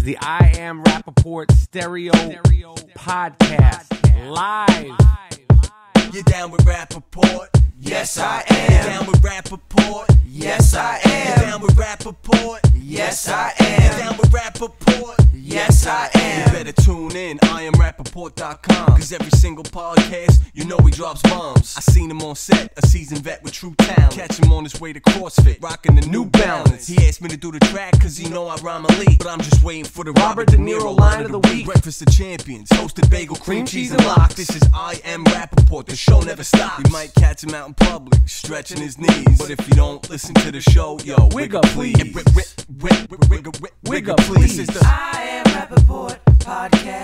is the I Am Rapaport Stereo Podcast. Live. You down with Rapaport? Yes, I am. You down with Rapaport? Yes, I am. You down with Rapaport? Yes, I am. You down with Rapaport? Yes, I am. You better tune in, IamRapaport.com. Cause every single podcast, you know he drops bombs. I seen him on set, a seasoned vet with true talent. Catch him on his way to CrossFit, rocking the New Balance. He asked me to do the track cause he know I rhyme elite. But I'm just waiting for the Robert De Niro line of the week. Breakfast of Champions, hosted bagel, cream cheese, and lox. This is I Am Rapaport, the show never stops. You might catch him out in public, stretching his knees. But if you don't listen to the show, yo, wig up please. Wig up please. This is the I Am Rapaport Podcast.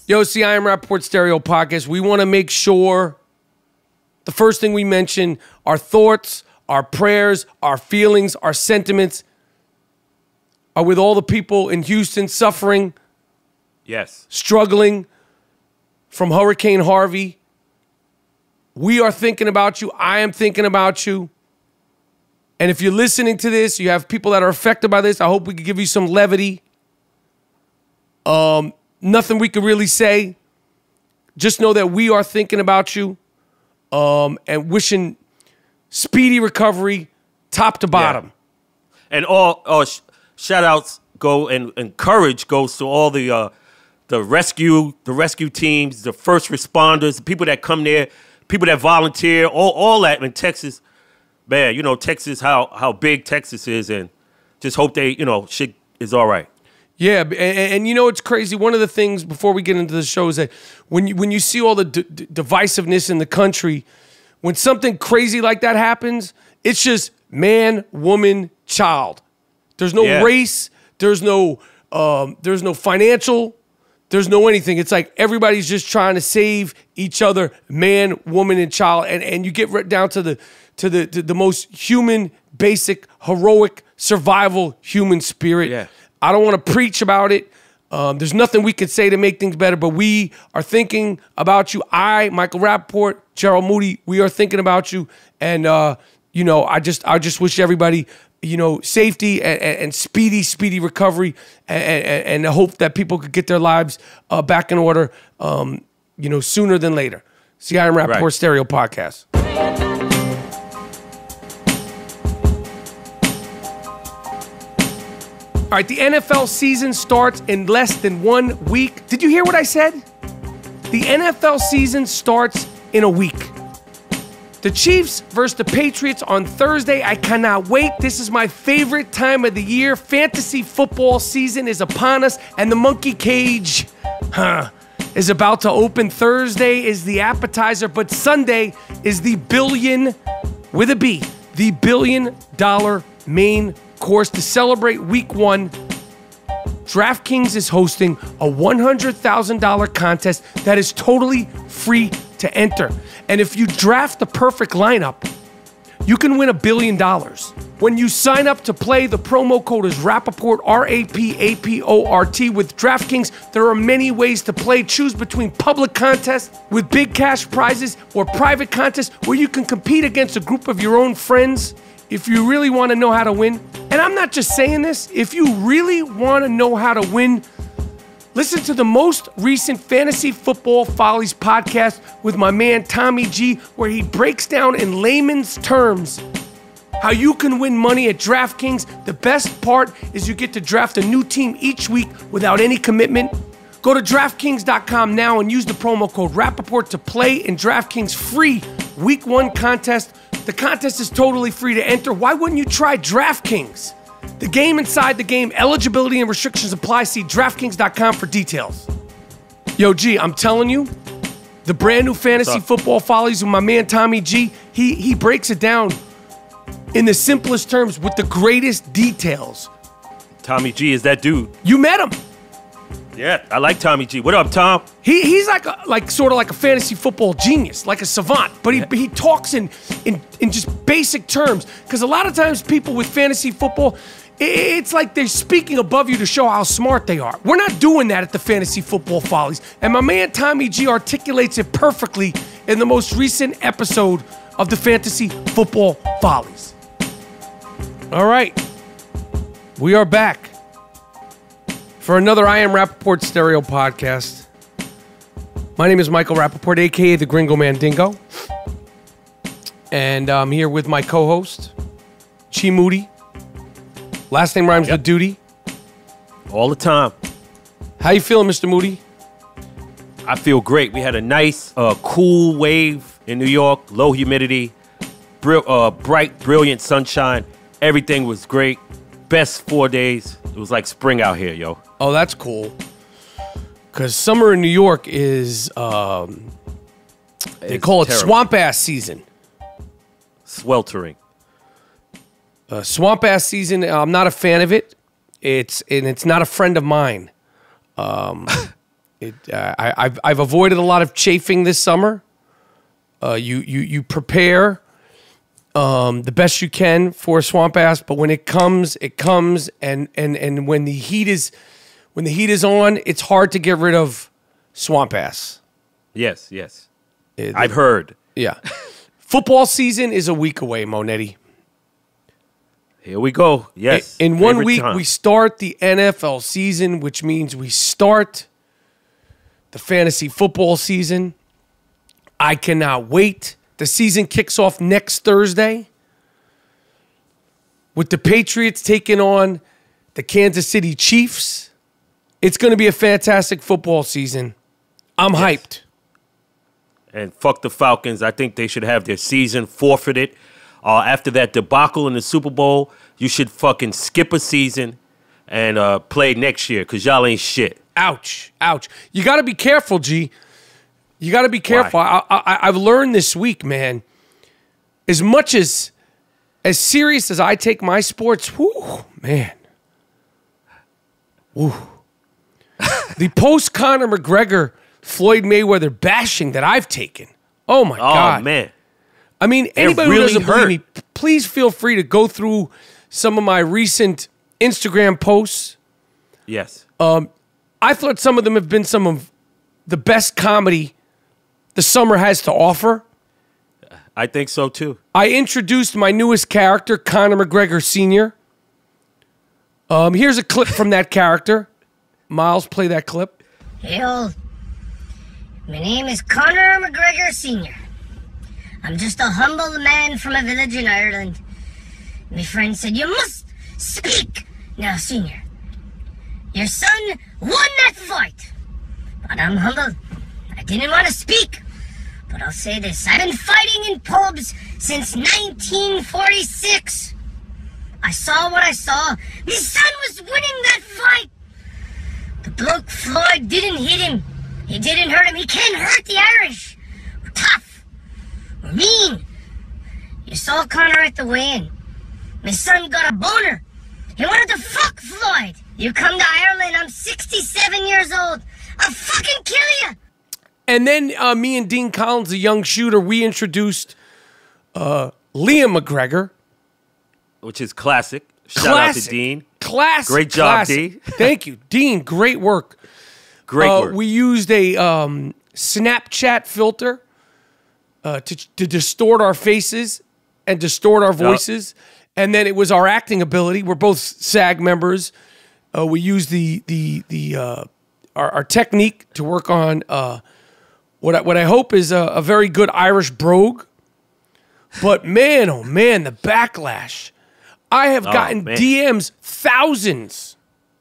Yo, it's the I Am Rapaport Stereo Podcast. We want to make sure the first thing we mention, our thoughts, our prayers, our feelings, our sentiments are with all the people in Houston suffering, struggling from Hurricane Harvey. We are thinking about you. I am thinking about you. And if you're listening to this, you have people that are affected by this, I hope we can give you some levity. Nothing we can really say. Just know that we are thinking about you and wishing speedy recovery, top to bottom. Yeah. And all shout outs go and courage goes to all the rescue teams, the first responders, the people that come there, people that volunteer, all that in Texas. Man, you know, Texas, how big Texas is, and just hope they, shit is all right. Yeah, and you know it's crazy. One of the things before we get into the show is that when you see all the divisiveness in the country, when something crazy like that happens, it's just man, woman, child. There's no race. There's no financial. There's no anything. It's like everybody's just trying to save each other, man, woman, and child. And you get right down to the most human, basic, heroic, survival human spirit. Yeah. I don't want to preach about it. There's nothing we could say to make things better, but we are thinking about you. Michael Rapaport, Gerald Moody, we are thinking about you. And, I just wish everybody, safety and speedy recovery and hope that people could get their lives back in order, sooner than later. See, I Am Rapaport Stereo Podcast. All right, the NFL season starts in less than 1 week. Did you hear what I said? The NFL season starts in a week. The Chiefs versus the Patriots on Thursday. I cannot wait. This is my favorite time of the year. Fantasy football season is upon us, and the monkey cage is about to open. Thursday is the appetizer, but Sunday is the billion, with a B, the $1 billion main course. To celebrate week 1, DraftKings is hosting a $100,000 contest that is totally free to enter. And if you draft the perfect lineup, you can win $1 billion. When you sign up to play, the promo code is Rapaport, R-A-P-A-P-O-R-T. With DraftKings, there are many ways to play. Choose between public contests with big cash prizes or private contests where you can compete against a group of your own friends. If you really want to know how to win, and I'm not just saying this, if you really want to know how to win, listen to the most recent Fantasy Football Follies podcast with my man Tommy G, where he breaks down in layman's terms how you can win money at DraftKings. The best part is you get to draft a new team each week without any commitment. Go to DraftKings.com now and use the promo code Rapaport to play in DraftKings' free Week 1 contest. The contest is totally free to enter. Why wouldn't you try DraftKings? The game inside the game. Eligibility and restrictions apply. See DraftKings.com for details. Yo, G, I'm telling you, the brand new Fantasy Football Follies with my man Tommy G, he breaks it down in the simplest terms with the greatest details. Tommy G is that dude. You met him. Yeah, I like Tommy G. What up, Tom? He's sort of like a fantasy football genius, like a savant, but he talks in just basic terms. Because a lot of times people with fantasy football, it's like they're speaking above you to show how smart they are. We're not doing that at the Fantasy Football Follies. And my man Tommy G articulates it perfectly in the most recent episode of the Fantasy Football Follies. All right, we are back. for another I Am Rapaport Stereo podcast. My name is Michael Rapaport, a.k.a. the Gringo Mandingo. And I'm here with my co-host, Chi Moody. Last name rhymes with Doody. All the time. How you feeling, Mr. Moody? I feel great. We had a nice, cool wave in New York, low humidity, bright, brilliant sunshine. Everything was great. Best 4 days. It was like spring out here, yo. Oh, that's cool. Because summer in New York is, they call it terrible. swamp-ass season. Sweltering. Swamp-ass season, I'm not a fan of it. It's not a friend of mine. I've avoided a lot of chafing this summer. You prepare the best you can for swamp ass, but when it comes, and when the heat is on, it's hard to get rid of swamp ass. Yes. I've heard. Yeah. Football season is a week away, Monetti. Here we go. Yes. In 1 week, time. we start the NFL season, which means we start the fantasy football season. I cannot wait. The season kicks off next Thursday with the Patriots taking on the Kansas City Chiefs. It's going to be a fantastic football season. I'm hyped. And fuck the Falcons. I think they should have their season forfeited. After that debacle in the Super Bowl, you should fucking skip a season and play next year because y'all ain't shit. Ouch. You got to be careful, G. You got to be careful. I've learned this week, man, as much as serious as I take my sports, whoo, man. Whoo. The post-Conor McGregor, Floyd Mayweather bashing that I've taken. Oh, my God. Oh, man. I mean, anybody really who doesn't believe me, please feel free to go through some of my recent Instagram posts. Yes. I thought some of them have been some of the best comedy the summer has to offer. I think so, too. I introduced my newest character, Conor McGregor Sr. Here's a clip from that character. Miles, play that clip. Hey, old. My name is Conor McGregor Sr. I'm just a humble man from a village in Ireland. My friend said, you must speak. Now, Senior, your son won that fight. But I'm humble. I didn't want to speak. But I'll say this. I've been fighting in pubs since 1946. I saw what I saw. My son was winning that fight. The bloke Floyd didn't hit him. He didn't hurt him. He can't hurt the Irish. We're tough. We're mean. You saw Conor at the weigh-in. My son got a boner. He wanted to fuck Floyd. You come to Ireland, I'm 67 years old. I'll fucking kill you. And then me and Dean Collins, a young shooter, we introduced Liam McGregor. Which is classic. Shout out to Dean. Classic. Great job, classic. D. Thank you. Dean, great work. Great work. We used a Snapchat filter to distort our faces and distort our voices. Yep. And then it was our acting ability. We're both SAG members. We used our technique to work on what I hope is a very good Irish brogue. But man, oh man, the backlash. I have gotten DMs, thousands,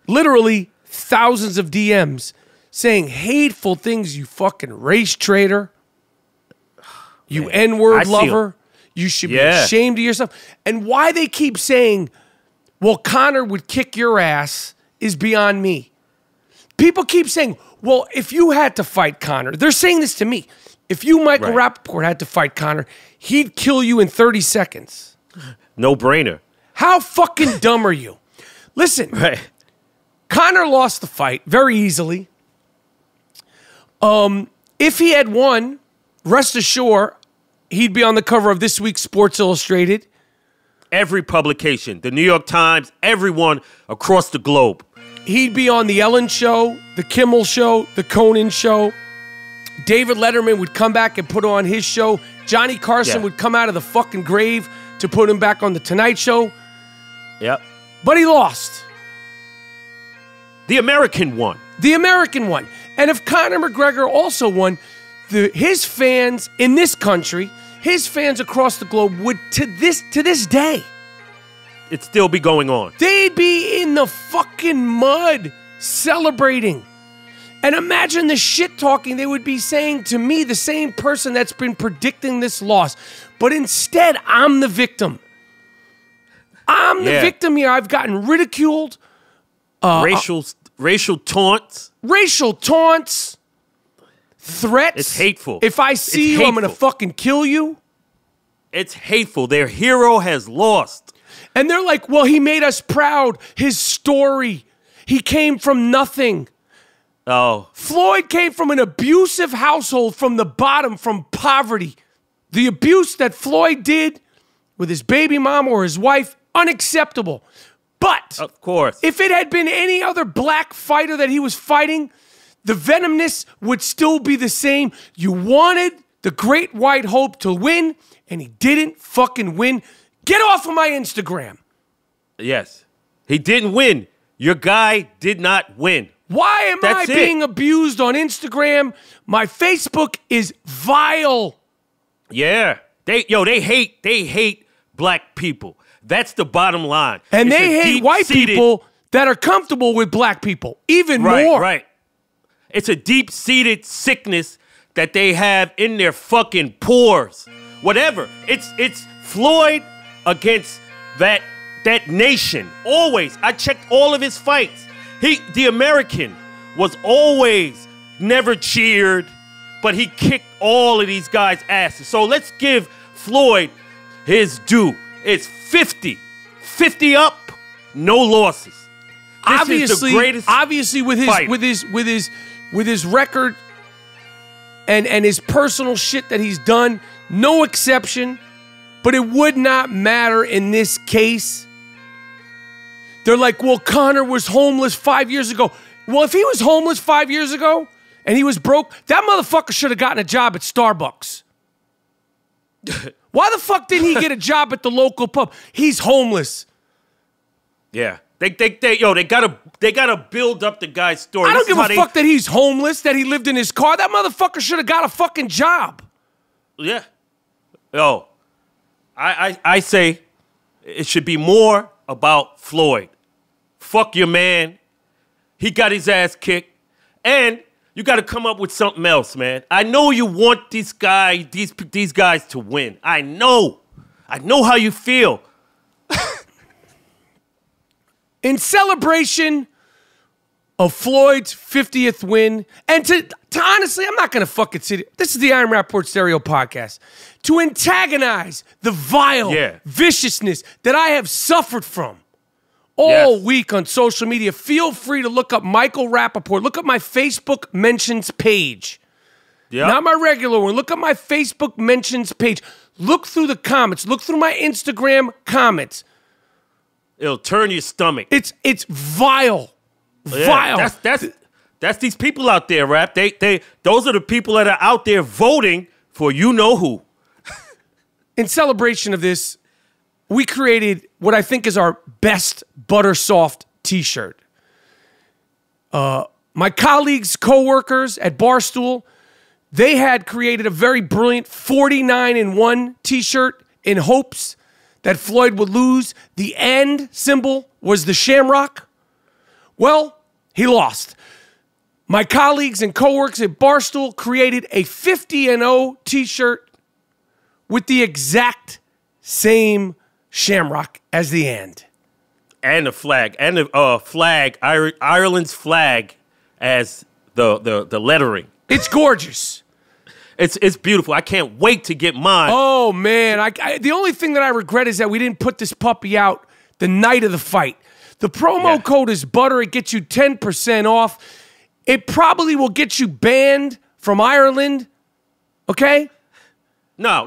literally thousands of DMs saying hateful things, you fucking race traitor, you N-word lover, you should be ashamed of yourself. And why they keep saying, well, Conor would kick your ass is beyond me. People keep saying, well, if you had to fight Conor, they're saying this to me. If you, Michael Rapaport, had to fight Conor, he'd kill you in 30 seconds. No brainer. How fucking dumb are you? Listen, Conor lost the fight very easily. If he had won, rest assured, he'd be on the cover of this week's Sports Illustrated. Every publication, the New York Times, everyone across the globe. He'd be on the Ellen Show, the Kimmel Show, the Conan Show. David Letterman would come back and put on his show. Johnny Carson would come out of the fucking grave to put him back on the Tonight Show. Yep. But he lost. The American one. The American one. And if Conor McGregor also won, his fans in this country, his fans across the globe would, to this day, It'd still be going on. they'd be in the fucking mud celebrating. And imagine the shit talking they would be saying to me, the same person that's been predicting this loss. But instead, I'm the victim. I'm the victim here. I've gotten ridiculed. Racial taunts. Racial taunts. Threats. It's hateful. If I see you, I'm going to fucking kill you. It's hateful. Their hero has lost. And they're like, well, he made us proud. His story. He came from nothing. Oh. Floyd came from an abusive household, from the bottom, from poverty. The abuse that Floyd did with his baby mom or his wife, unacceptable. But Of course. if it had been any other black fighter that he was fighting, the venomness would still be the same. You wanted the Great White Hope to win, and he didn't fucking win. Get off of my Instagram. Yes. He didn't win. Your guy did not win. Why am I That's it. being abused on Instagram? My Facebook is vile. Yeah. They hate black people. That's the bottom line. And It's they a hate white deep-seated- people that are comfortable with black people even Right, more. right. It's a deep-seated sickness that they have in their fucking pores. Whatever. It's Floyd against that nation. Always. I checked all of his fights. The American was always never cheered, but he kicked all of these guys' asses. So let's give Floyd his due. It's 50 up, no losses. This is the greatest obviously with his record and his personal shit that he's done, no exception. But it would not matter in this case. They're like, well, Conor was homeless 5 years ago. Well, if he was homeless 5 years ago and he was broke, that motherfucker should have gotten a job at Starbucks. Why the fuck didn't he get a job at the local pub? He's homeless. Yeah. They gotta build up the guy's story. I don't This is give how a fuck that he's homeless, that he lived in his car. That motherfucker should have got a fucking job. Yeah. Yo, I say it should be more about Floyd. Fuck your man. He got his ass kicked. And you got to come up with something else, man. I know you want these guys to win. I know how you feel. In celebration of Floyd's 50th win, and to honestly, I'm not going to fucking sit here. This is the Iron Rapaport Stereo Podcast. To antagonize the vile viciousness that I have suffered from all week on social media, feel free to look up Michael Rapaport. Look up my Facebook mentions page. Yep. Not my regular one. Look up my Facebook mentions page. Look through the comments. Look through my Instagram comments. It'll turn your stomach. It's vile. Vile. That's these people out there, Rap. Those are the people that are out there voting for you know who. In celebration of this, we created what I think is our best butter soft t-shirt. My colleagues, co-workers at Barstool, they had created a very brilliant 49-1 t-shirt in hopes that Floyd would lose. The end symbol was the shamrock. Well, he lost. My colleagues and co-workers at Barstool created a 50-0 t-shirt with the exact same shamrock as the end. And the flag. And the flag, Ireland's flag as the lettering. It's gorgeous. It's beautiful. I can't wait to get mine. Oh, man. The only thing that I regret is that we didn't put this puppy out the night of the fight. The promo code is butter. It gets you 10% off. It probably will get you banned from Ireland. Okay? No.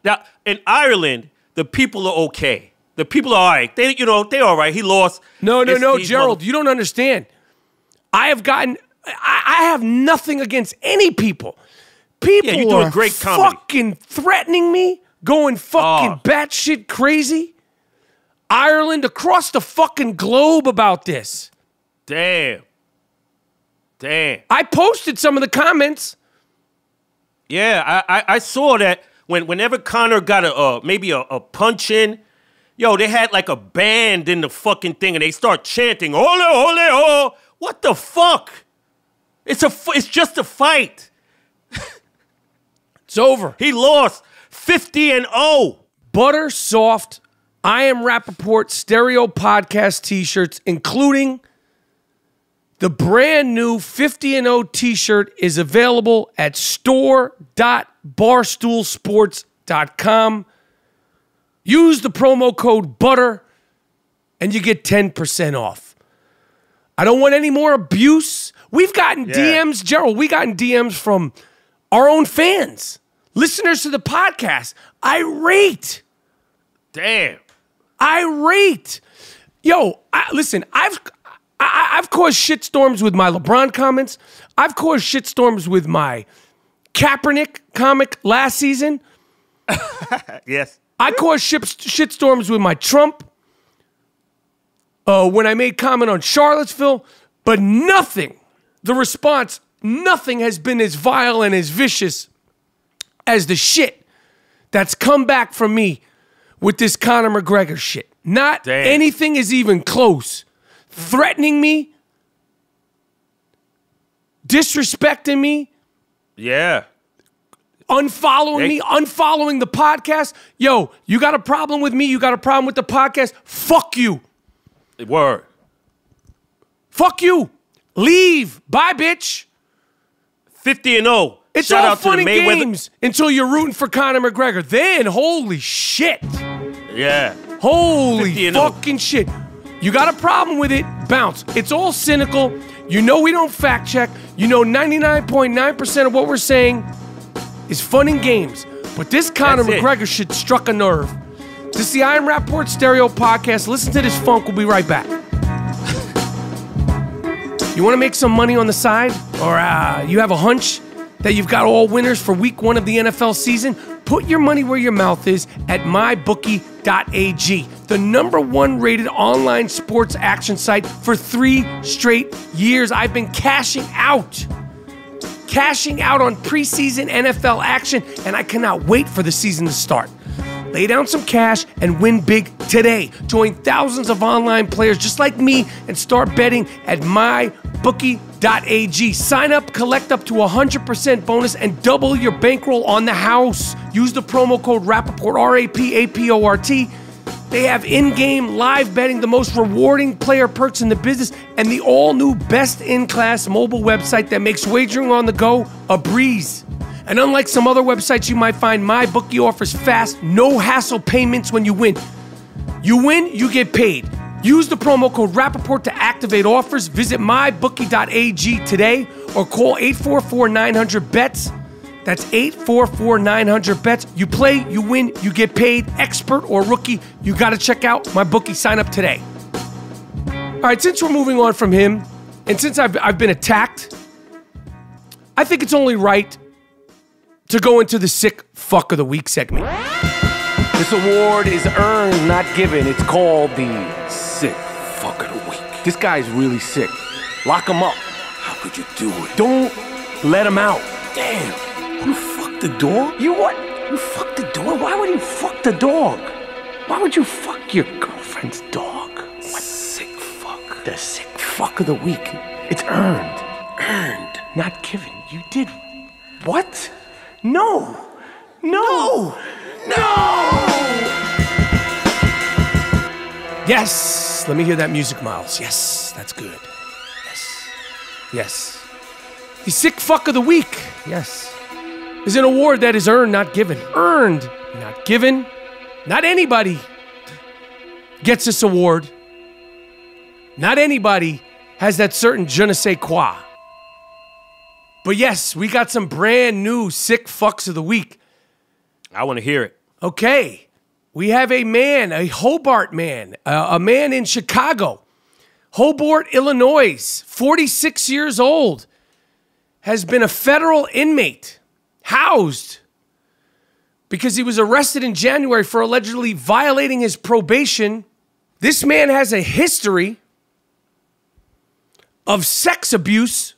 Now, in Ireland, the people are okay. The people are all right. They're all right. He lost. No, Gerald, you don't understand. I have nothing against any people. People you're doing are great comedy. fucking threatening me, going fucking batshit crazy. Ireland, across the fucking globe about this. Damn. Damn. I posted some of the comments. Yeah, I saw that whenever Conor got maybe a punch in, yo, they had like a band in the fucking thing, and they start chanting, ole, ole, oh. What the fuck? It's just a fight. It's over. He lost 50-0. Butter soft I Am Rapaport stereo podcast t-shirts, including the brand new 50-0 t-shirt, is available at store.barstoolsports.com. Use the promo code BUTTER and you get 10% off. I don't want any more abuse. We've gotten DMs, Gerald. We gotten DMs from our own fans, listeners to the podcast. Irate. Damn. Irate. Yo, listen, I've caused shitstorms with my LeBron comments. I've caused shitstorms with my Kaepernick comic last season. Yes. I caused shitstorms with my Trump when I made comment on Charlottesville, but nothing, the response, nothing has been as vile and as vicious as the shit that's come back from me with this Conor McGregor shit. Not anything is even close. Threatening me, disrespecting me. Yeah. Unfollowing me, unfollowing the podcast. Yo, you got a problem with me? You got a problem with the podcast? Fuck you. Word. Fuck you. Leave. Bye, bitch. 50-0. It's Shout all out fun to and the Mayweather. games until you're rooting for Conor McGregor. Then, holy shit. Yeah. Holy 50-0. fucking shit. You got a problem with it, bounce. It's all cynical. You know we don't fact check. You know 99.9% of what we're saying is fun and games. But this Conor McGregor shit struck a nerve. This is the I Am Rapaport Stereo Podcast. Listen to this funk. We'll be right back. You want to make some money on the side? Or you have a hunch that you've got all winners for week 1 of the NFL season? Put your money where your mouth is at mybookie.ag, the #1 rated online sports action site for 3 straight years. I've been cashing out on preseason NFL action, and I cannot wait for the season to start. Lay down some cash and win big today. Join thousands of online players just like me and start betting at mybookie.ag. Sign up, collect up to 100% bonus, and double your bankroll on the house. Use the promo code Rapaport, RAPAPORT. They have in-game live betting, the most rewarding player perks in the business, and the all-new best-in-class mobile website that makes wagering on the go a breeze. And unlike some other websites you might find, MyBookie offers fast, no-hassle payments when you win. You win, you get paid. Use the promo code Rapaport to activate offers. Visit mybookie.ag today or call 844-900-BETS. That's 844-900-BETS. You play, you win, you get paid. Expert or rookie, you got to check out MyBookie. Sign up today. All right, since we're moving on from him, and since I've been attacked, I think it's only right to go into the sick fuck of the week segment. This award is earned, not given. It's called the sick fuck of the week. This guy's really sick. Lock him up. How could you do it? Don't let him out. Damn. You fucked the dog? You what? You fucked the dog? Why would you fuck the dog? Why would you fuck your girlfriend's dog? What? Sick fuck. The sick fuck of the week. It's earned. Earned. Not given. You did. What? No. No. Yes. Let me hear that music, Miles. Yes, that's good. Yes. The sick fuck of the week. Yes. Is an award that is earned, not given. Earned, not given. Not anybody gets this award. Not anybody has that certain je ne sais quoi. But yes, we got some brand new sick fucks of the week. I want to hear it. Okay. We have a man, a Hobart man, a man in Chicago, Hobart, Illinois, 46 years old, has been a federal inmate, housed, because he was arrested in January for allegedly violating his probation. This man has a history of sex abuse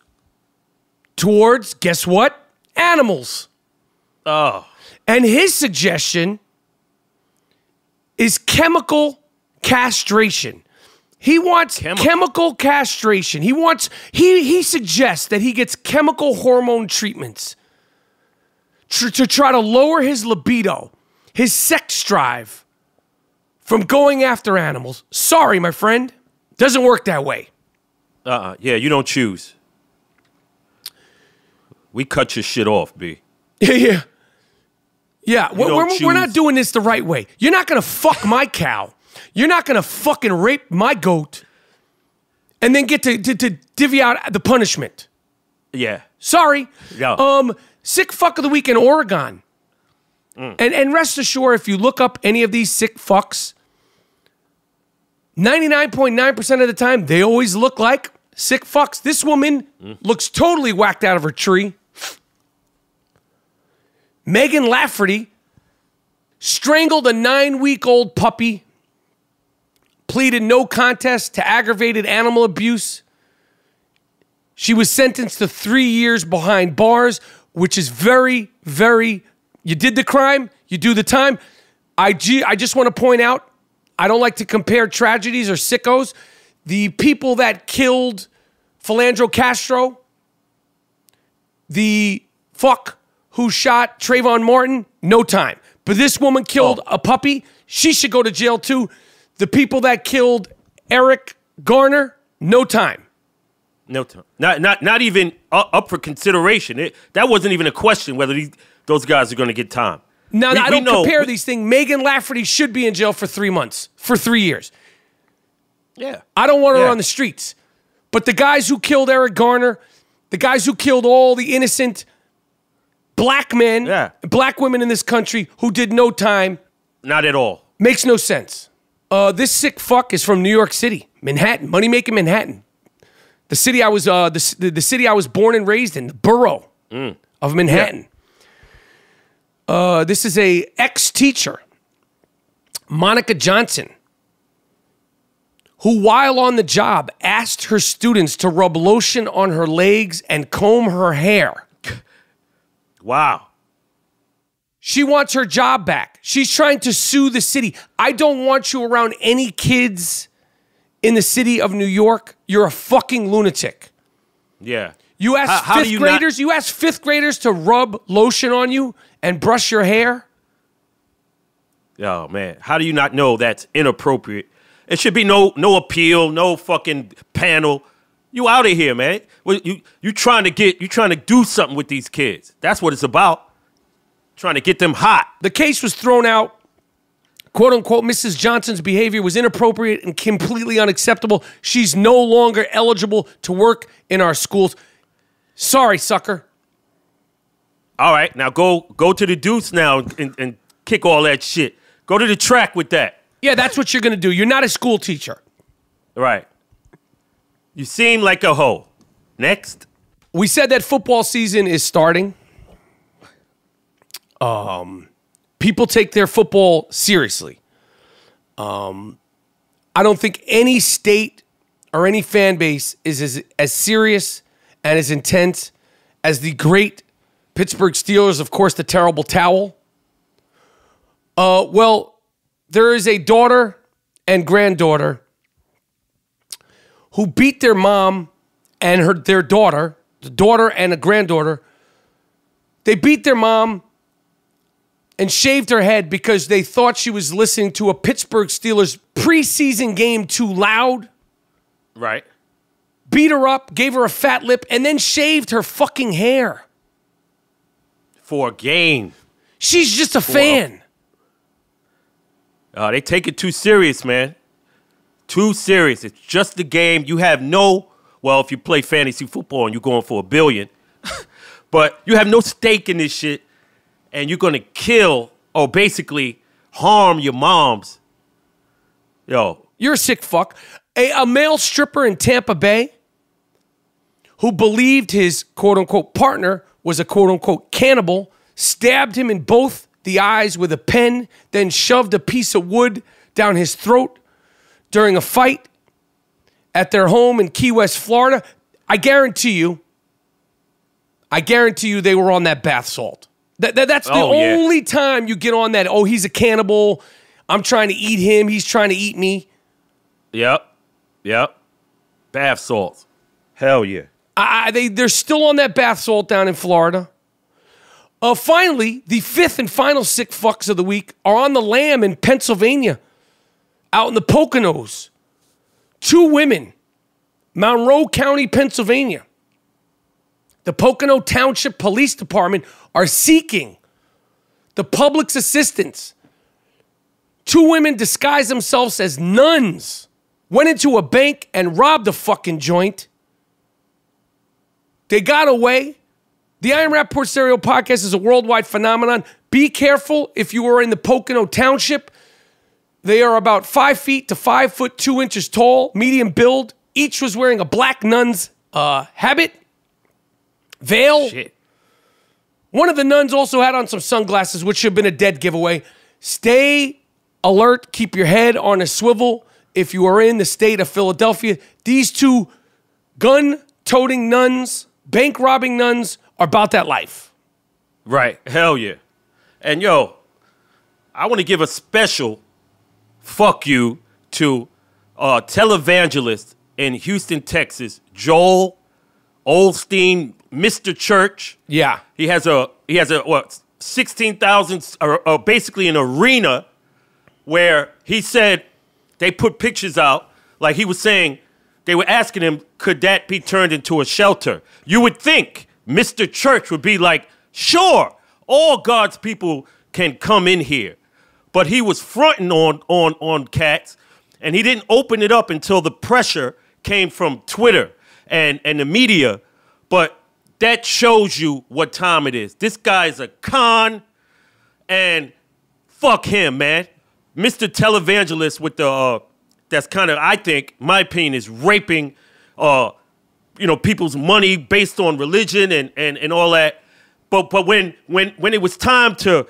towards, guess what? Animals. Oh. And his suggestion is chemical castration. He wants chemical castration. He suggests that he gets chemical hormone treatments to try to lower his libido, his sex drive from going after animals. Sorry, my friend. Doesn't work that way. Yeah, you don't choose. We cut your shit off, B. Yeah. We're not doing this the right way. You're not going to fuck my cow. You're not going to fucking rape my goat and then get to divvy out the punishment. Yeah. Sorry. Yeah. Sick fuck of the week in Oregon. And rest assured, if you look up any of these sick fucks, 99.9% of the time, they always look like sick fucks. This woman looks totally whacked out of her tree. Megan Lafferty strangled a 9-week-old puppy, pleaded no contest to aggravated animal abuse. She was sentenced to 3 years behind bars, which is very, very, you did the crime, you do the time. I just want to point out, I don't like to compare tragedies or sickos. The people that killed Philandro Castro, the fuck who shot Trayvon Martin, no time. But this woman killed a puppy. She should go to jail too. The people that killed Eric Garner, no time. No time. Not even up for consideration. That wasn't even a question whether those guys are going to get time. Now, I don't compare these things. Megan Lafferty should be in jail for 3 months, for 3 years. Yeah. I don't want her on the streets. But the guys who killed Eric Garner, the guys who killed all the innocent black men, black women in this country who did no time. Not at all. Makes no sense. This sick fuck is from New York City, Manhattan, money-making Manhattan. The city I was, the city I was born and raised in, the borough of Manhattan. Yeah. This is a ex-teacher, Monica Johnson, who while on the job asked her students to rub lotion on her legs and comb her hair. Wow. She wants her job back. She's trying to sue the city. I don't want you around any kids in the city of New York. You're a fucking lunatic. Yeah. You ask fifth graders, you ask fifth graders to rub lotion on you and brush your hair? Oh, man. How do you not know that's inappropriate? It should be no appeal, no fucking panel. You out of here, man. You trying to do something with these kids. That's what it's about. Trying to get them hot. The case was thrown out. Quote unquote, Mrs. Johnson's behavior was inappropriate and completely unacceptable. She's no longer eligible to work in our schools. Sorry, sucker. All right, now go to the deuce now and kick all that shit. Go to the track with that. Yeah, that's what you're going to do. You're not a school teacher. Right. You seem like a hoe. Next. We said that football season is starting. People take their football seriously. I don't think any state or any fan base is as serious and as intense as the great Pittsburgh Steelers, of course, the terrible towel. Well, there is a daughter and granddaughter who beat their mom and their daughter, the daughter and a granddaughter. They beat their mom and shaved her head because they thought she was listening to a Pittsburgh Steelers preseason game too loud. Right. Beat her up, gave her a fat lip, and then shaved her fucking hair. For a game. She's just a fan. They take it too serious, man. Too serious. It's just a game. You have well, if you play fantasy football and you're going for $1 billion, but you have no stake in this shit, and you're going to kill or basically harm your moms. Yo. You're a sick fuck. A male stripper in Tampa Bay who believed his quote-unquote partner was a quote-unquote cannibal, stabbed him in both the eyes with a pen, then shoved a piece of wood down his throat during a fight at their home in Key West, Florida. I guarantee you, I guarantee you they were on that bath salt. That's the only time you get on that, oh, he's a cannibal. I'm trying to eat him. He's trying to eat me. Yep. Bath salts. Hell yeah. They're still on that bath salt down in Florida. Finally, the fifth and final sick fucks of the week are on the lam in Pennsylvania, out in the Poconos. 2 women, Monroe County, Pennsylvania. The Pocono Township Police Department are seeking the public's assistance. 2 women disguised themselves as nuns, went into a bank and robbed a fucking joint. They got away. The I Am Rapaport Stereo podcast is a worldwide phenomenon. Be careful if you are in the Pocono Township. They are about 5 feet to 5 foot 2 inches tall, medium build. Each was wearing a black nun's habit, veil. Shit. One of the nuns also had on some sunglasses, which should have been a dead giveaway. Stay alert. Keep your head on a swivel if you are in the state of Philadelphia. These 2 gun-toting nuns, bank-robbing nuns, are about that life. Right. Hell yeah. And yo, I want to give a special fuck you to televangelist in Houston, Texas, Joel Olstein, Mr. Church. Yeah. He has a 16,000, basically an arena where he said they put pictures out, like he was saying, they were asking him, could that be turned into a shelter? You would think Mr. Church would be like, sure, all God's people can come in here. But he was fronting on cats, and he didn't open it up until the pressure came from Twitter and the media. But that shows you what time it is. This guy's a con, and fuck him, man. Mr. Televangelist with the, that's kind of, I think, my opinion, is raping, people's money based on religion and all that. But when it was time to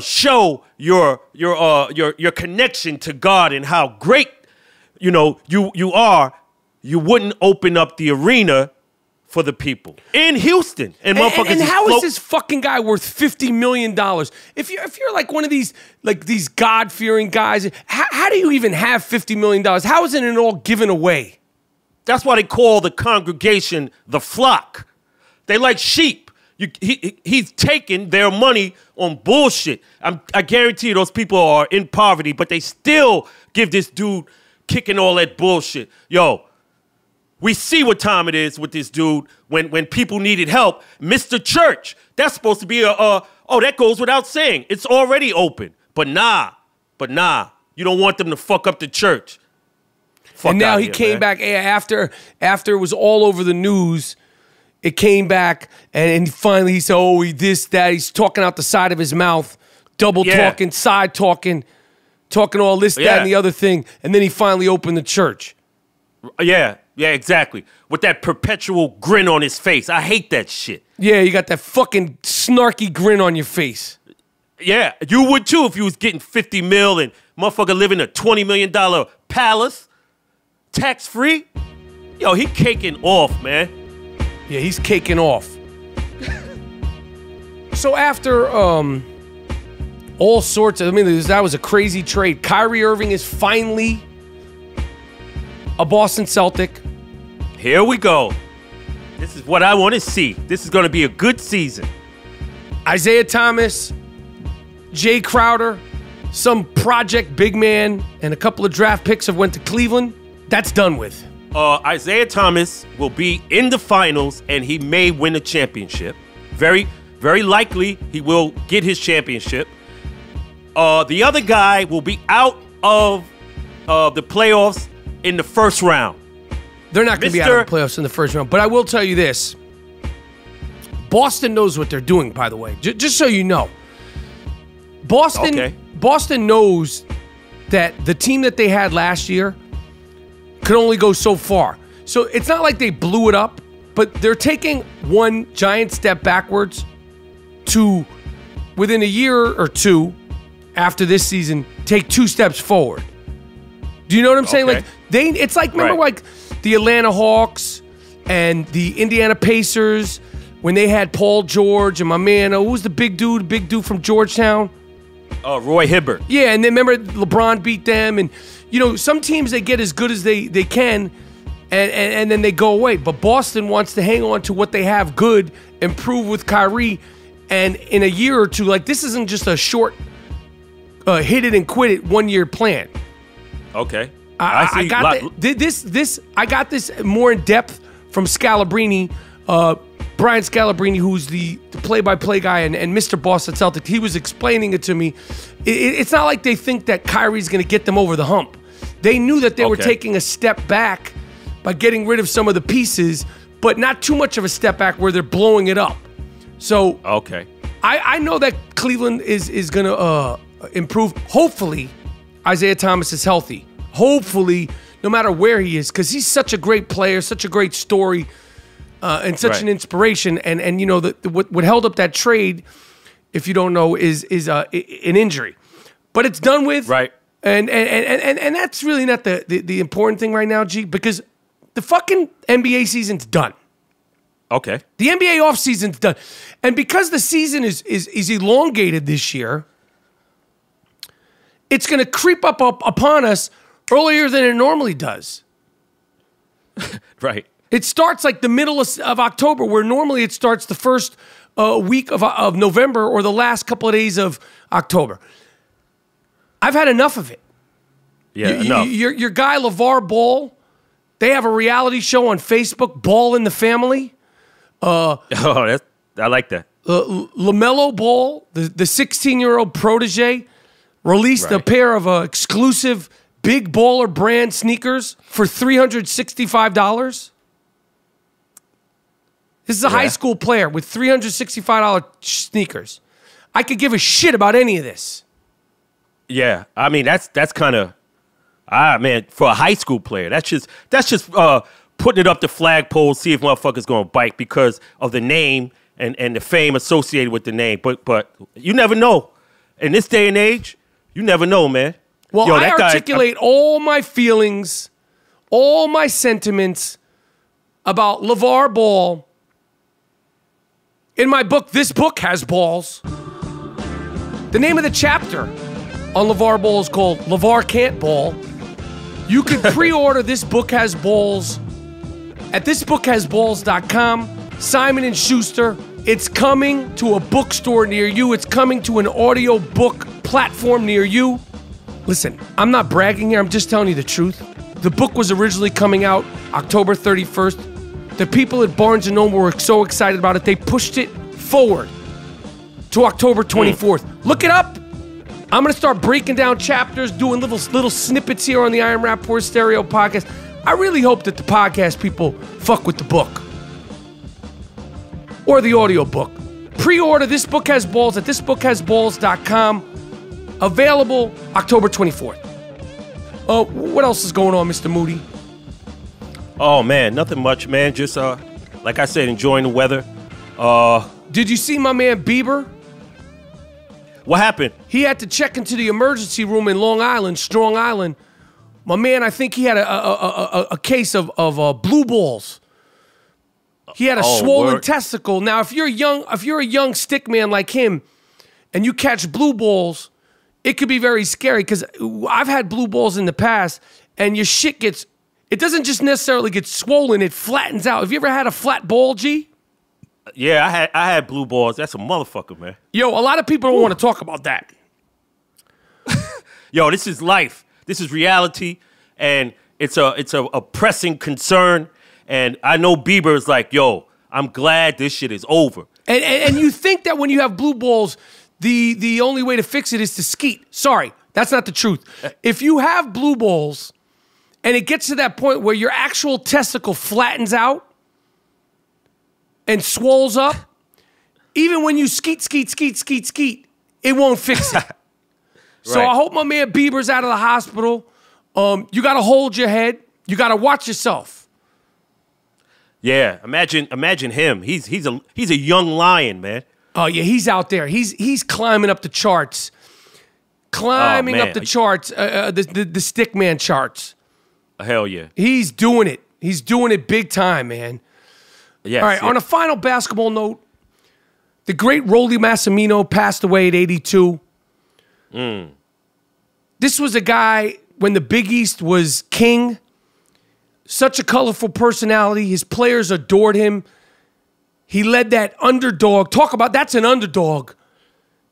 show your connection to God and how great you are, you wouldn't open up the arena for the people in Houston. And motherfuckers. And how is this fucking guy worth $50 million? If you're like one of these God-fearing guys, how do you even have $50 million? How isn't it all given away? That's why they call the congregation the flock. They like sheep. He's taking their money on bullshit. I guarantee you those people are in poverty, but they still give this dude kicking all that bullshit. Yo, we see what time it is with this dude when people needed help. Mr. Church, that's supposed to be that goes without saying. It's already open. But nah, you don't want them to fuck up the church. And now he came back after it was all over the news. It came back, and finally he said, oh, he this, that. He's talking out the side of his mouth, double talking, side talking all this, that, and the other thing. And then he finally opened the church. Yeah, exactly. With that perpetual grin on his face. I hate that shit. Yeah, you got that fucking snarky grin on your face. Yeah, you would too if you was getting 50 mil and motherfucker living in a $20 million palace, tax-free. Yo, he caking off, man. Yeah, he's caking off. So after all sorts of, that was a crazy trade. Kyrie Irving is finally a Boston Celtic. Here we go. This is what I want to see. This is going to be a good season. Isaiah Thomas, Jay Crowder, some project big man, and a couple of draft picks have went to Cleveland. That's done with. Isaiah Thomas will be in the finals, and he may win a championship. Very, very likely he will get his championship. The other guy will be out of the playoffs in the first round. They're not going to be out of the playoffs in the first round. But I will tell you this. Boston knows what they're doing, by the way. Just so you know. Boston knows that the team that they had last year could only go so far. So it's not like they blew it up, but they're taking one giant step backwards to, within a year or two after this season, take 2 steps forward. Do you know what I'm saying? Like it's like, remember like the Atlanta Hawks and the Indiana Pacers, when they had Paul George and my man, who was the big dude from Georgetown? Roy Hibbert. Yeah, and then remember LeBron beat them. And, some teams, they get as good as they can, and then they go away. But Boston wants to hang on to what they have good, improve with Kyrie, and in a year or two, like, this isn't just a short hit it and quit it 1 year plan. Okay. I got this more in depth from Scalabrine, Brian Scalabrine, who's the play-by-play guy and Mr. Boston Celtics. He was explaining it to me. It's not like they think that Kyrie's going to get them over the hump. They knew that they were taking a step back by getting rid of some of the pieces, but not too much of a step back where they're blowing it up. So I know that Cleveland is going to improve. Hopefully, Isaiah Thomas is healthy. Hopefully, no matter where he is, because he's such a great player, such a great story, and such an inspiration. And what held up that trade, if you don't know, is an injury. But it's done with. Right. And that's really not the important thing right now, G, because the fucking NBA season's done. Okay. The NBA offseason's done. And because the season is elongated this year, it's going to creep up upon us earlier than it normally does. Right. It starts like the middle of October, where normally it starts the first week of November or the last couple of days of October. I've had enough of it. Yeah, enough. Your guy, LeVar Ball, they have a reality show on Facebook, Ball in the Family. I like that. LaMelo Ball, the 16-year-old protege, released a pair of exclusive Big Baller brand sneakers for $365. This is a high school player with $365 sneakers. I could give a shit about any of this. Yeah, I mean that's kind of man, for a high school player, that's just putting it up the flagpole, see if motherfuckers gonna bite because of the name and the fame associated with the name. But you never know. In this day and age, you never know, man. Well, I articulate all my feelings, all my sentiments about LeVar Ball in my book, This Book Has Balls. The name of the chapter on LeVar Ball is called LeVar Can't Ball. You can pre-order This Book Has Balls at thisbookhasballs.com. Simon & Schuster. It's coming to a bookstore near you. It's coming to an audio book platform near you. Listen, I'm not bragging here. I'm just telling you the truth. The book was originally coming out October 31st. The people at Barnes & Noble were so excited about it, they pushed it forward to October 24th. Look it up. I'm going to start breaking down chapters, doing little snippets here on the Iron Rapaport Stereo podcast. I really hope that the podcast people fuck with the book or the audio book. Pre-order This Book Has Balls at thisbookhasballs.com. Available October 24th. What else is going on, Mr. Moody? Oh, man, nothing much, man. Just, like I said, enjoying the weather. Did you see my man Bieber? What happened? He had to check into the emergency room in Long Island, Strong Island. My man, I think he had a case of blue balls. He had a swollen testicle. Now, if you're a young stick man like him, and you catch blue balls, it could be very scary because I've had blue balls in the past, and your shit it doesn't just necessarily get swollen, it flattens out. Have you ever had a flat ball, G? Yeah, I had blue balls. That's a motherfucker, man. Yo, a lot of people don't want to talk about that. Yo, this is life. This is reality, and it's a pressing concern. And I know Bieber is like, yo, I'm glad this shit is over. And you think that when you have blue balls, the only way to fix it is to skeet. Sorry, that's not the truth. If you have blue balls and it gets to that point where your actual testicle flattens out and swells up, even when you skeet, it won't fix it. So I hope my man Bieber's out of the hospital. You got to hold your head. You got to watch yourself. Yeah, imagine him. He's a young lion, man. Oh yeah, he's out there. He's climbing up the charts, up the charts, the Stickman charts. Hell yeah, he's doing it. He's doing it big time, man. Yes. All right, on a final basketball note, the great Rollie Massimino passed away at 82. This was a guy when the Big East was king. Such a colorful personality. His players adored him. He led that underdog. Talk about, that's an underdog.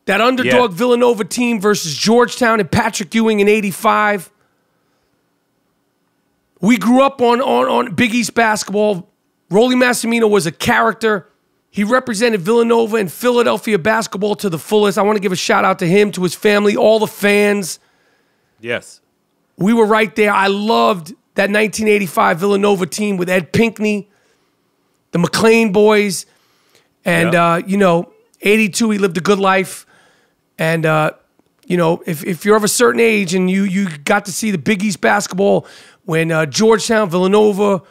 That underdog Villanova team versus Georgetown and Patrick Ewing in 85. We grew up on Big East basketball. Rollie Massimino was a character. He represented Villanova and Philadelphia basketball to the fullest. I want to give a shout out to him, to his family, all the fans. Yes. We were right there. I loved that 1985 Villanova team with Ed Pinckney, the McLean boys. And, 82, he lived a good life. And, if you're of a certain age and you got to see the Big East basketball when Georgetown, Villanova,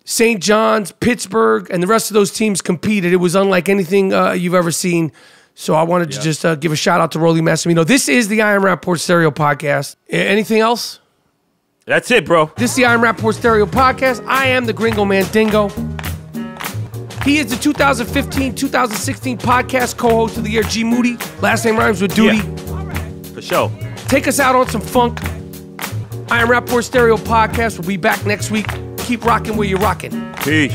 St. John's, Pittsburgh, and the rest of those teams competed, it was unlike anything you've ever seen. So I wanted to just give a shout out to Rollie Massimino. This is the I Am Rapaport Stereo Podcast. Anything else? That's it, bro. This is the I Am Rapaport Stereo Podcast. I am the Gringo Mandingo. He is the 2015-2016 podcast co-host of the Year G Moody. Last name rhymes with Doody. Yeah. For sure. Take us out on some funk. I Am Rapaport Stereo Podcast. We'll be back next week. Keep rocking where you're rocking. Peace.